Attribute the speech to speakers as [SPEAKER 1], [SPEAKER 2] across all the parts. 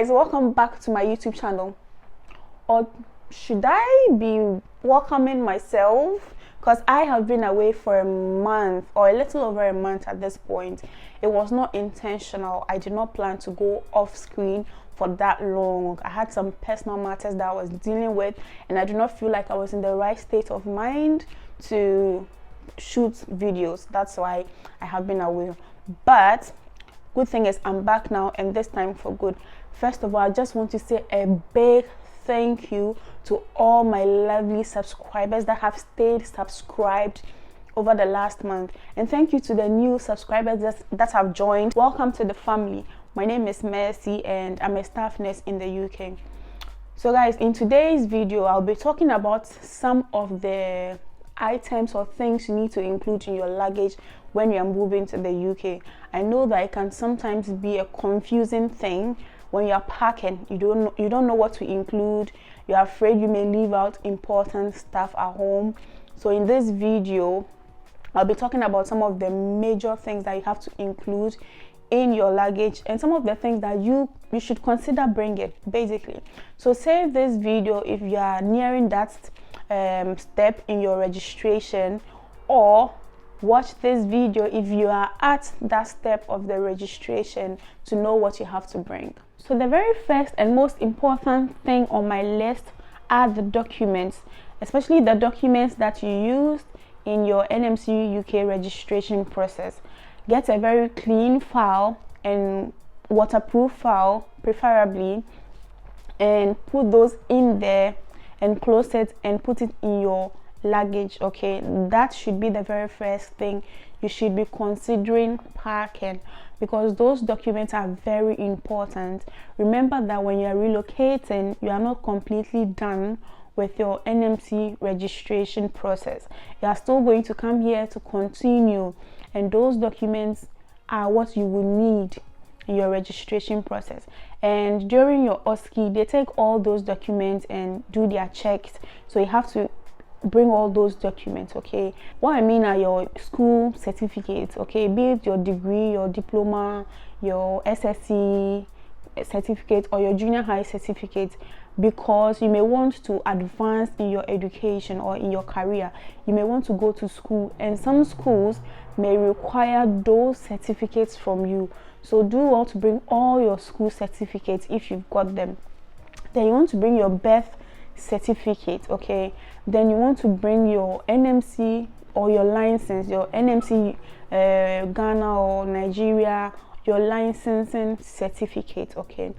[SPEAKER 1] guys, welcome back to my YouTube channel. Or should I be welcoming myself? Because I have been away for a month or a little over a month at this point. It was not intentional. I did not plan to go off screen for that long. I had some personal matters that I was dealing with, and I do not feel like I was in the right state of mind to shoot videos. That's why I have been away. But good thing is I'm back now, and this time for good. First of all, I just want to say a big thank you to all my lovely subscribers that have stayed subscribed over the last month, and thank you to the new subscribers that have joined. Welcome to the family. My name is Mercy and I'm a staff nurse in the UK. So guys, in today's video I'll be talking about some of the items or things you need to include in your luggage when you are moving to the UK. I know that it can sometimes be a confusing thing when you are packing. You don't know what to include. You're afraid you may leave out important stuff at home. So in this video I'll be talking about some of the major things that you have to include in your luggage and some of the things that you should consider bringing, basically. So save this video if you are nearing that step in your registration, or watch this video if you are at that step of the registration to know what you have to bring. So the very first and most important thing on my list are the documents, especially the documents that you used in your NMCUK registration process. Get a very clean file and waterproof file preferably, and put those in there and close it and put it in your luggage. Okay, that should be the very first thing you should be considering packing, because those documents are very important. Remember that when you're relocating, you are not completely done with your NMC registration process. You are still going to come here to continue, and those documents are what you will need in your registration process. And during your OSCE, they take all those documents and do their checks, so you have to bring all those documents. Okay, what I mean are your school certificates, okay, be it your degree, your diploma, your SSC certificate, or your junior high certificate, because you may want to advance in your education or in your career. You may want to go to school, and some schools may require those certificates from you. So do well to bring all your school certificates if you've got them. Then you want to bring your birth certificate, okay. Then you want to bring your NMC or your license, your NMC Ghana or Nigeria, your licensing certificate, okay.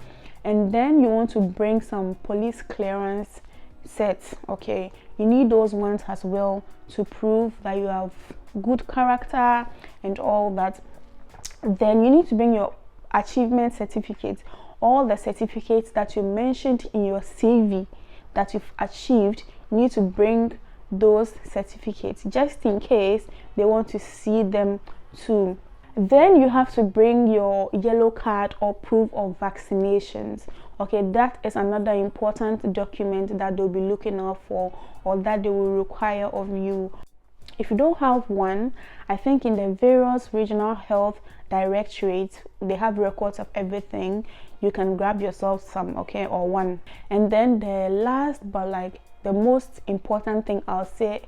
[SPEAKER 1] And then you want to bring some police clearance sets, okay. You need those ones as well to prove that you have good character and all that. Then you need to bring your achievement certificates, all the certificates that you mentioned in your CV that you've achieved. You need to bring those certificates just in case they want to see them too. Then you have to bring your yellow card or proof of vaccinations, okay. That is another important document that they'll be looking out for, or that they will require of you. If you don't have one, I think in the various regional health directorates, they have records of everything. You can grab yourself some, okay, or one. And then the last but like the most important thing I'll say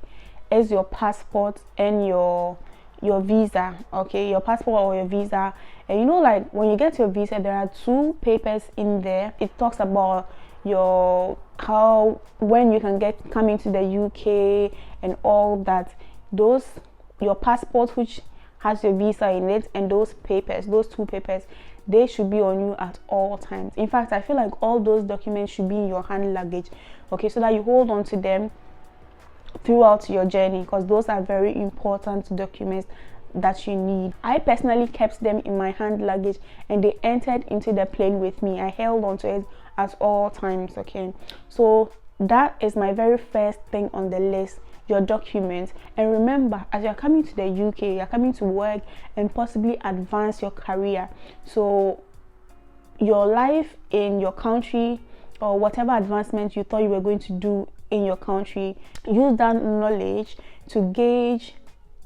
[SPEAKER 1] is your passport and your visa, okay. Your passport or your visa. And you know, like when you get your visa, there are two papers in there. It talks about when you can come into the UK and all that. Those, your passport which has your visa in it, and those papers, those two papers, they should be on you at all times. In fact, I feel like all those documents should be in your hand luggage, okay, so that you hold on to them throughout your journey, because those are very important documents that you need. I personally kept them in my hand luggage, and they entered into the plane with me. I held on to it at all times, okay. So that is my very first thing on the list, your documents. And remember, as you're coming to the UK, you're coming to work and possibly advance your career. So your life in your country, or whatever advancement you thought you were going to do in your country, use that knowledge to gauge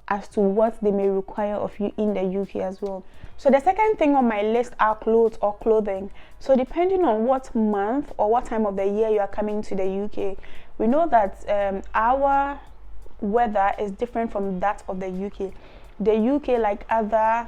[SPEAKER 1] as to what they may require of you in the UK as well. So the second thing on my list are clothes or clothing. So depending on what month or what time of the year you are coming to the UK, we know that our weather is different from that of the UK. The UK, like other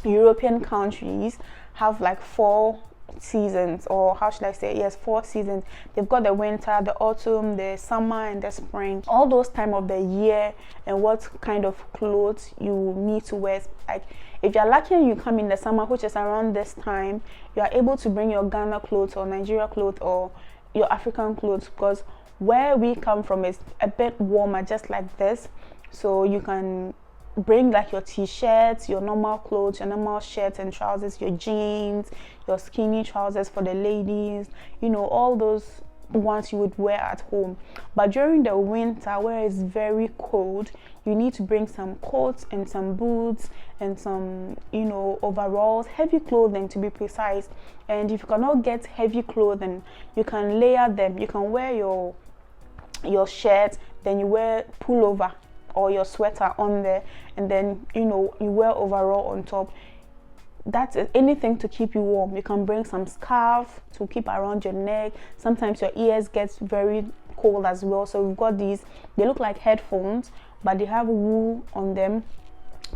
[SPEAKER 1] European countries, have like 4 seasons, or how should I say, yes, 4 seasons. They've got the winter, the autumn, the summer, and the spring, all those time of the year, and what kind of clothes you need to wear. Like if you're lucky and you come in the summer, which is around this time, you are able to bring your Ghana clothes or Nigeria clothes or your African clothes, because where we come from is a bit warmer, just like this. So you can bring like your t-shirts, your normal clothes, your normal shirts and trousers, your jeans, your skinny trousers for the ladies, you know, all those ones you would wear at home. But during the winter, where it's very cold, you need to bring some coats and some boots and some, you know, overalls, heavy clothing to be precise. And if you cannot get heavy clothing, you can layer them. You can wear your shirt, then you wear pullover or your sweater on there, and then, you know, you wear overall on top. That's anything to keep you warm. You can bring some scarf to keep around your neck. Sometimes your ears get very cold as well, so we've got these. They look like headphones, but they have wool on them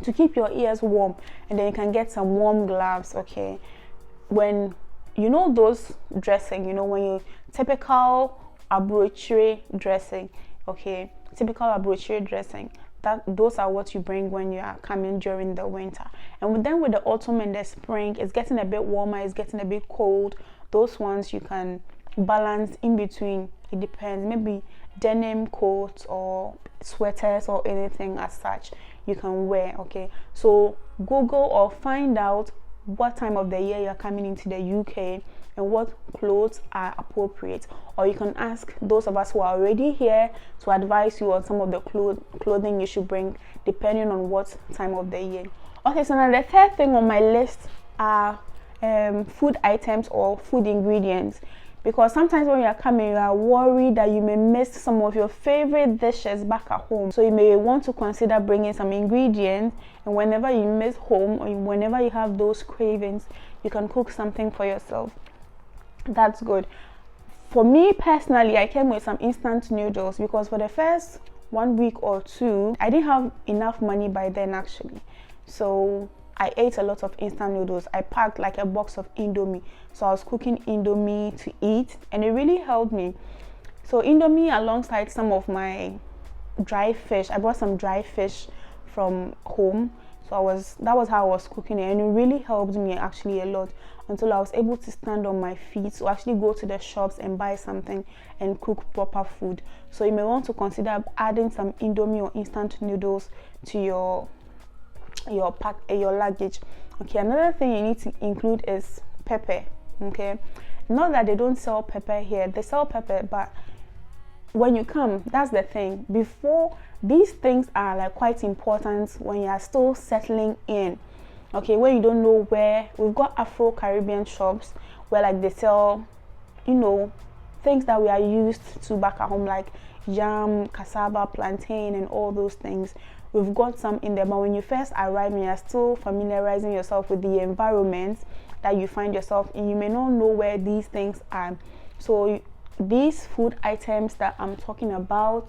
[SPEAKER 1] to keep your ears warm. And then you can get some warm gloves. Okay, when you know those dressing, you know, when you typical abrochure dressing, okay, typical abrochure dressing, that those are what you bring when you are coming during the winter. And then with the autumn and the spring, it's getting a bit warmer, it's getting a bit cold. Those ones you can balance in between. It depends, maybe denim coats or sweaters or anything as such you can wear. Okay, so Google or find out what time of the year you're coming into the UK and what clothes are appropriate, or you can ask those of us who are already here to advise you on some of the clothing you should bring depending on what time of the year. Okay, so now the third thing on my list are food items or food ingredients, because sometimes when you are coming, you are worried that you may miss some of your favorite dishes back at home. So you may want to consider bringing some ingredients, and whenever you miss home or whenever you have those cravings, you can cook something for yourself. That's good. For me personally, I came with some instant noodles because for the first 1 week or 2, I didn't have enough money by then actually. So I ate a lot of instant noodles. I packed like a box of Indomie. So I was cooking Indomie to eat, and it really helped me. So Indomie alongside some of my dry fish. I bought some dry fish from home. So that was how I was cooking it, and it really helped me actually a lot until I was able to stand on my feet to actually go to the shops and buy something and cook proper food. So you may want to consider adding some Indomie or instant noodles to your luggage. Okay, another thing you need to include is pepper. Okay, not that they don't sell pepper here, they sell pepper, but when you come, that's the thing, before these things are like quite important when you are still settling in. Okay, when you don't know where, we've got Afro-Caribbean shops where like they sell, you know, things that we are used to back at home, like yam, cassava, plantain, and all those things. We've got some in there, but when you first arrive and you're still familiarizing yourself with the environment that you find yourself in, you may not know where these things are. So these food items that I'm talking about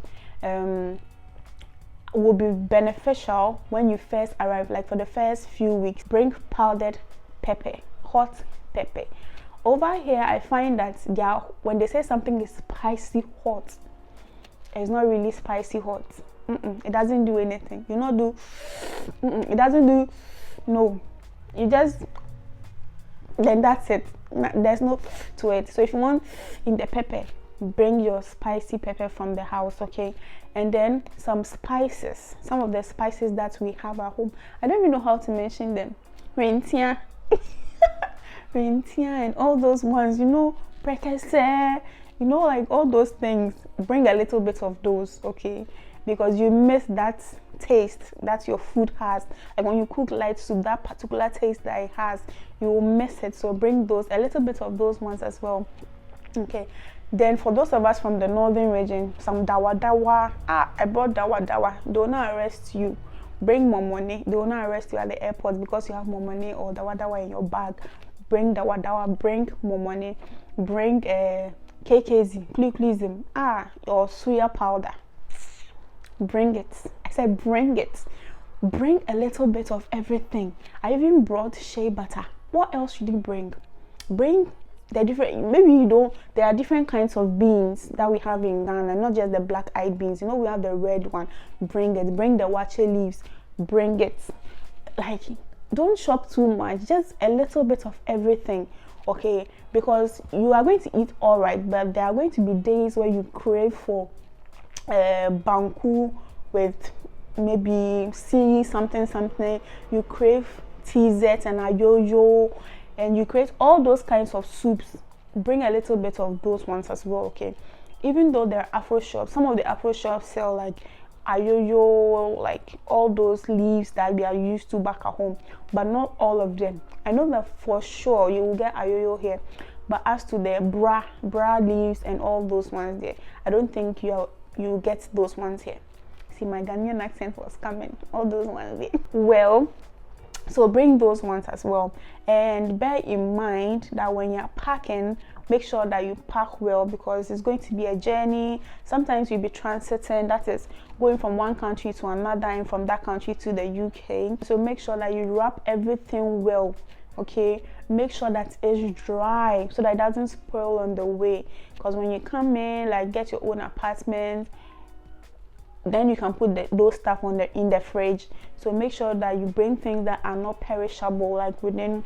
[SPEAKER 1] will be beneficial when you first arrive, like for the first few weeks. Bring powdered pepper, hot pepper. Over here, I find that when they say something is spicy hot, it's not really spicy hot. It doesn't do anything. You not do. It doesn't do. No, you just. Then that's it. There's no to it. So if you want in the pepper, bring your spicy pepper from the house, okay? And then some spices. Some of the spices that we have at home. I don't even know how to mention them. Rentia, and all those ones. You know, prekese. You know, like all those things. Bring a little bit of those, okay? Because you miss that taste that your food has. Like when you cook light soup, that particular taste that it has, you will miss it. So bring those, a little bit of those ones as well. Okay. Then for those of us from the northern region, some dawa dawa. I brought dawa dawa. Don't arrest you Bring more money. They will not arrest you at the airport because you have more money or the wadawa in your bag. Bring the wadawa, bring more money. Bring KKZ, please, or suya powder. Bring it. I said bring it. Bring a little bit of everything. I even brought shea butter. What else should you bring? Bring the different, maybe you don't, there are different kinds of beans that we have in Ghana, not just the black-eyed beans. You know, we have the red one. Bring it. Bring the wache leaves. Bring it. Like, don't shop too much, just a little bit of everything, okay? Because you are going to eat all right, but there are going to be days where you crave for banku with maybe something. You crave TZ and ayoyo, and you create all those kinds of soups. Bring a little bit of those ones as well, okay? Even though there are Afro shops, some of the Afro shops sell like ayoyo, like all those leaves that we are used to back at home, but not all of them. I know that for sure you will get ayoyo here, but as to the bra leaves and all those ones there, I don't think you get those ones here. See, my Ghanaian accent was coming. All those ones there. Well, so bring those ones as well, and bear in mind that when you're packing, make sure that you pack well, because it's going to be a journey. Sometimes you'll be transiting, that is going from one country to another and from that country to the UK. So make sure that you wrap everything well, okay? Make sure that it's dry so that it doesn't spoil on the way, because when you come in, like get your own apartment, then you can put those stuff in the fridge. So make sure that you bring things that are not perishable, like within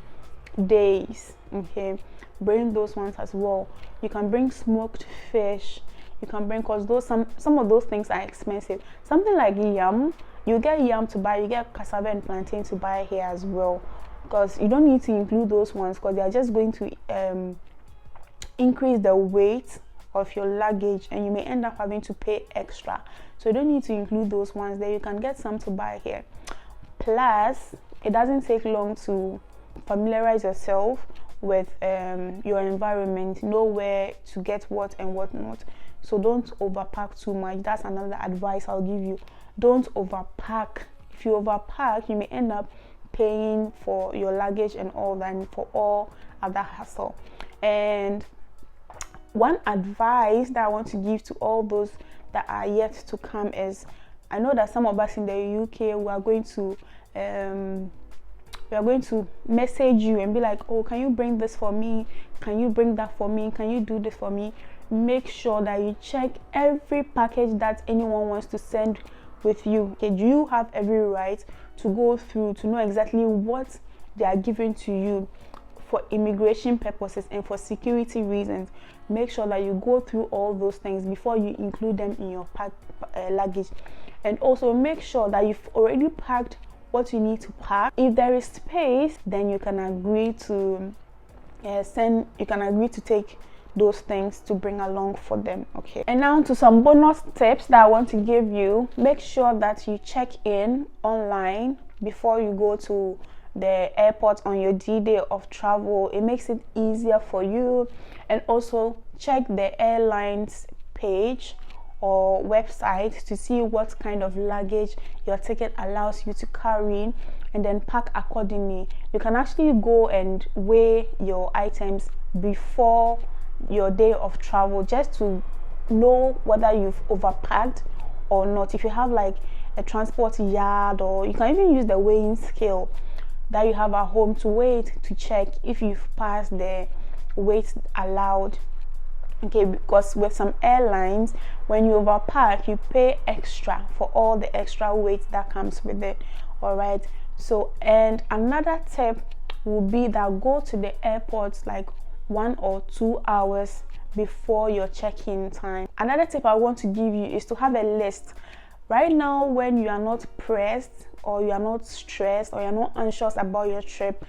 [SPEAKER 1] days, okay? Bring those ones as well. You can bring smoked fish. You can bring, because those some of those things are expensive. Something like yam, you get yam to buy, you get cassava and plantain to buy here as well, because you don't need to include those ones, because they are just going to increase the weight of your luggage and you may end up having to pay extra. So you don't need to include those ones there. You can get some to buy here. Plus, it doesn't take long to familiarize yourself with your environment, know where to get what and what not. So don't overpack too much. That's another advice I'll give you. Don't overpack. If you overpack, you may end up paying for your luggage and all that, and for all other hassle. And one advice that I want to give to all those that are yet to come is, I know that some of us in the UK, we are going to message you and be like, oh, can you bring this for me? Can you bring that for me? Can you do this for me? Make sure that you check every package that anyone wants to send with you. Okay, do you have every right to go through to know exactly what they are giving to you for immigration purposes and for security reasons? Make sure that you go through all those things before you include them in your luggage. And also make sure that you've already packed what you need to pack. If there is space, then you can agree to take those things to bring along for them, okay? And now to some bonus tips that I want to give you. Make sure that you check in online before you go to the airport on your D-Day of travel. It makes it easier for you. And also check the airline's page or website to see what kind of luggage your ticket allows you to carry, and then pack accordingly. You can actually go and weigh your items before your day of travel, just to know whether you've overpacked or not. If you have like a transport yard, or you can even use the weighing scale that you have at home to weigh it, to check if you've passed the weight allowed, okay? Because with some airlines, when you overpack, you pay extra for all the extra weight that comes with it. All right, so, and another tip would be that go to the airport like 1 or 2 hours before your check-in time. Another tip I want to give you is to have a list. Right now, when you are not pressed, or you are not stressed, or you're not anxious about your trip,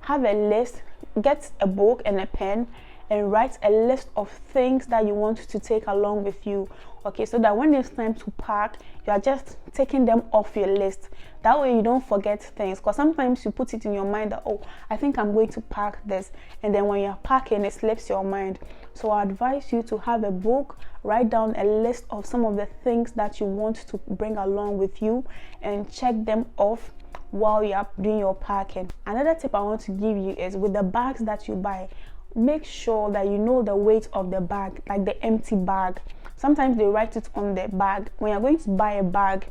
[SPEAKER 1] have a list. Get a book and a pen and write a list of things that you want to take along with you. Okay, so that when it's time to pack, you are just taking them off your list. That way you don't forget things, because sometimes you put it in your mind that, oh, I think I'm going to pack this, and then when you're packing, it slips your mind. So I advise you to have a book, write down a list of some of the things that you want to bring along with you, and check them off while you're doing your packing. Another tip I want to give you is, with the bags that you buy, make sure that you know the weight of the bag, like the empty bag. Sometimes they write it on the bag. When you're going to buy a bag,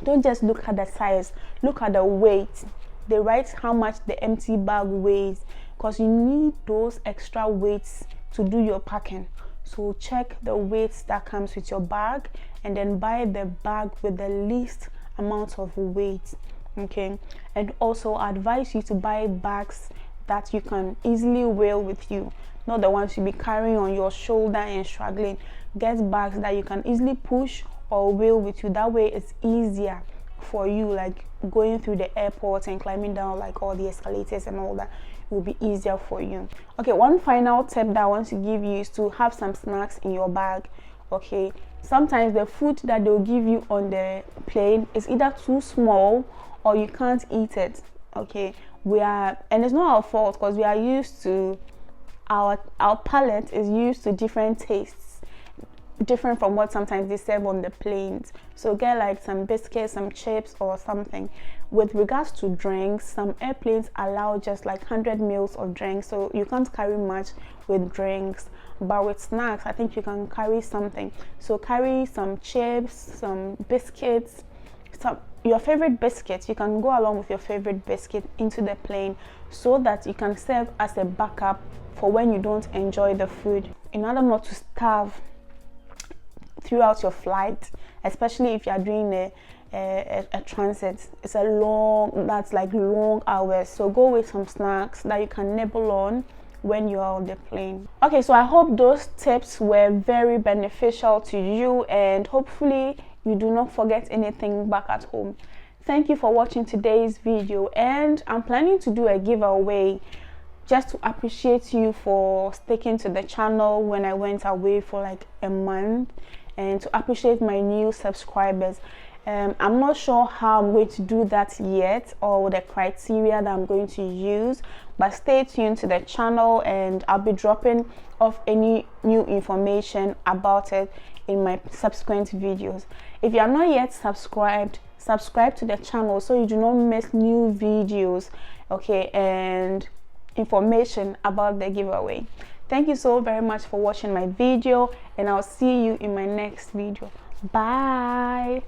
[SPEAKER 1] don't just look at the size, look at the weight. They write how much the empty bag weighs, because you need those extra weights to do your packing. So check the weights that comes with your bag, and then buy the bag with the least amount of weight. Okay, and also I advise you to buy bags that you can easily wheel with you, not the ones you be carrying on your shoulder and struggling. Get bags that you can easily push or wheel with you. That way it's easier for you, like going through the airport and climbing down like all the escalators and all that. It will be easier for you. Okay, one final tip that I want to give you is to have some snacks in your bag. Okay, sometimes the food that they'll give you on the plane is either too small or you can't eat it. Okay, and it's not our fault, because we are used to, our palate is used to different tastes, different from what sometimes they serve on the planes. So get like some biscuits, some chips or something. With regards to drinks, some airplanes allow just like 100 mils of drinks, so you can't carry much with drinks. But with snacks, I think you can carry something. So carry some chips, some biscuits, your favorite biscuits. You can go along with your favorite biscuit into the plane, so that you can serve as a backup for when you don't enjoy the food, in order not to starve throughout your flight, especially if you are doing a transit. It's that's like long hours. So go with some snacks that you can nibble on when you are on the plane. Okay, so I hope those tips were very beneficial to you, and hopefully you do not forget anything back at home. Thank you for watching today's video, and I'm planning to do a giveaway just to appreciate you for sticking to the channel when I went away for like a month, and to appreciate my new subscribers. I'm not sure how I'm going to do that yet, or the criteria that I'm going to use, but stay tuned to the channel and I'll be dropping off any new information about it in my subsequent videos. If you are not yet subscribed, subscribe to the channel so you do not miss new videos, okay, and information about the giveaway. Thank you so very much for watching my video, and I'll see you in my next video. Bye.